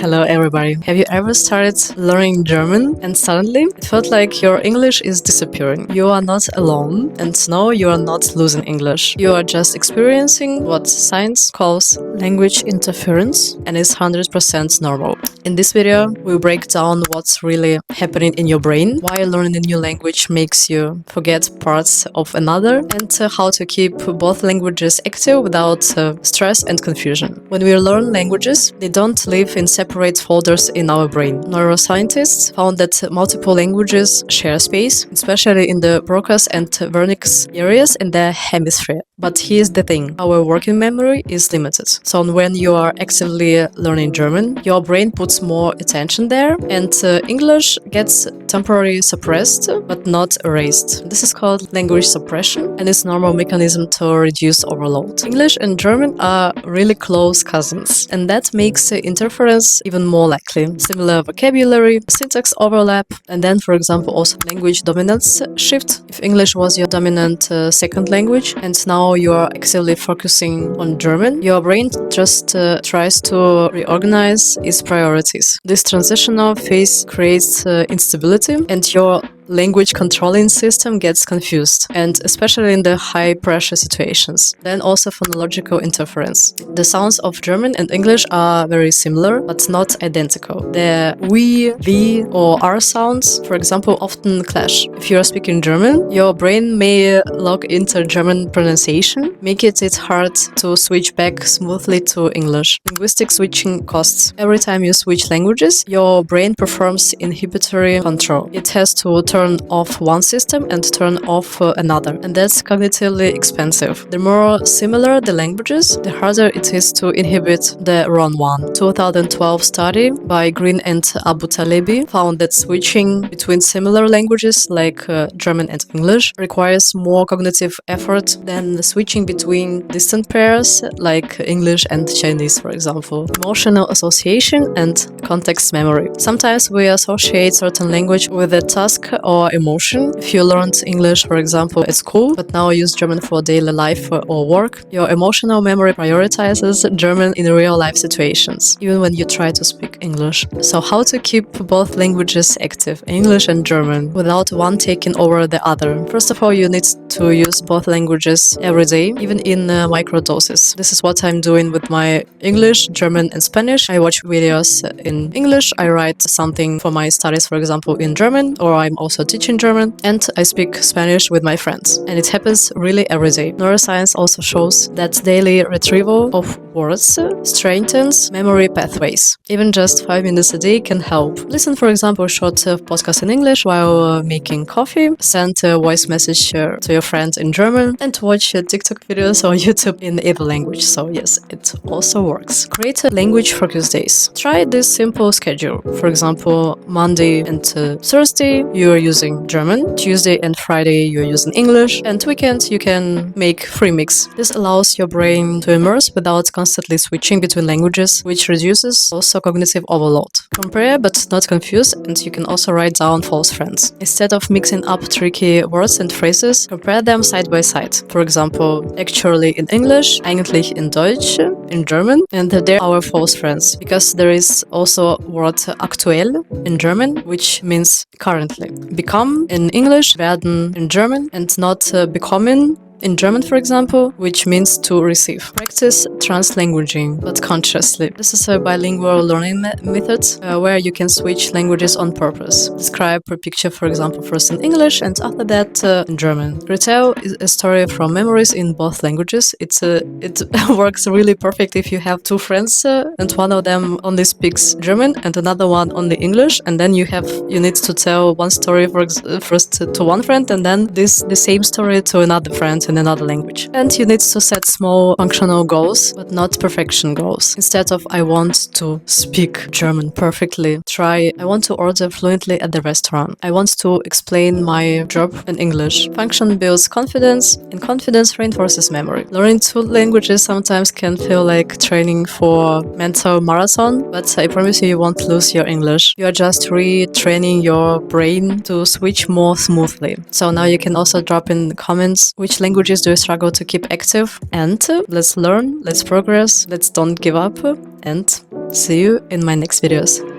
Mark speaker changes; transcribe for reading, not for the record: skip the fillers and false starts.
Speaker 1: Hello everybody. Have you ever started learning German and suddenly it felt like your English is disappearing? You are not alone, and no, you are not losing English. You are just experiencing what science calls language interference and is 100% normal. In this video, we break down what's really happening in your brain, why learning a new language makes you forget parts of another, and how to keep both languages active without stress and confusion. When we learn languages, they don't live in separate folders in our brain. Neuroscientists found that multiple languages share space, especially in the Broca's and Wernicke's areas in the hemisphere. But here's the thing, our working memory is limited. So when you are actively learning German, your brain puts more attention there, and English gets temporarily suppressed but not erased. This is called language suppression and is a normal mechanism to reduce overload. English and German are really close cousins, and that makes interference even more likely. Similar vocabulary, syntax overlap, and then, for example, also language dominance shift. If English was your dominant second language and now you are actively focusing on German, your brain just tries to reorganize its priorities. This transitional phase creates instability, and your language controlling system gets confused, and especially in the high pressure situations. Then also phonological interference. The sounds of German and English are very similar but not identical. The we, the, or r sounds, for example, often clash. If you are speaking German, your brain may log into German pronunciation, making it hard to switch back smoothly to English. Linguistic switching costs. Every time you switch languages, your brain performs inhibitory control. It has to turn off one system and turn off another, and that's cognitively expensive. The more similar the languages, the harder it is to inhibit the wrong one. 2012 study by Green and Abu Talebi found that switching between similar languages like German and English requires more cognitive effort than switching between distant pairs like English and Chinese, for example. Emotional association and context memory. Sometimes we associate certain language with a task or emotion. If you learned English, for example, at school, but now use German for daily life or work, your emotional memory prioritizes German in real life situations, even when you try to speak English. So how to keep both languages active, English and German, without one taking over the other? First of all, you need to use both languages every day, even in micro doses. This is what I'm doing with my English, German, and Spanish. I watch videos in English, I write something for my studies, for example, in German, or I'm also teaching German, and I speak Spanish with my friends. And it happens really every day. Neuroscience also shows that daily retrieval of words strengthens memory pathways. Even just 5 minutes a day can help. Listen, for example, short podcast in English while making coffee, send a voice message to your friend in German, and watch TikTok videos or YouTube in either language. So yes, it also works. Create language focus days. Try this simple schedule. For example, Monday and Thursday you are using German, Tuesday and Friday you're using English, and weekend you can make free mix. This allows your brain to immerse without constantly switching between languages, which reduces also cognitive overload. Compare but not confuse, and you can also write down false friends. Instead of mixing up tricky words and phrases, compare them side by side. For example, actually in English, eigentlich in Deutsch, in German, and they're our false friends, because there is also word aktuell in German, which means currently. Become in English, werden in German, and not bekommen in German, for example, which means to receive. Practice translanguaging, but consciously. This is a bilingual learning method where you can switch languages on purpose. Describe per picture, for example, first in English and after that in German. Retell a story from memories in both languages. It works really perfect if you have two friends and one of them only speaks German and another one only English, and then you need to tell one story first to one friend and then the same story to another friend in another language. And you need to set small functional goals, but not perfection goals. Instead of I want to speak German perfectly, try I want to order fluently at the restaurant. I want to explain my job in English. Function builds confidence, and confidence reinforces memory. Learning two languages sometimes can feel like training for mental marathon, but I promise you won't lose your English. You are just retraining your brain to switch more smoothly. So now you can also drop in the comments which language languages do you struggle to keep active? And let's learn, let's progress, let's don't give up, and see you in my next videos.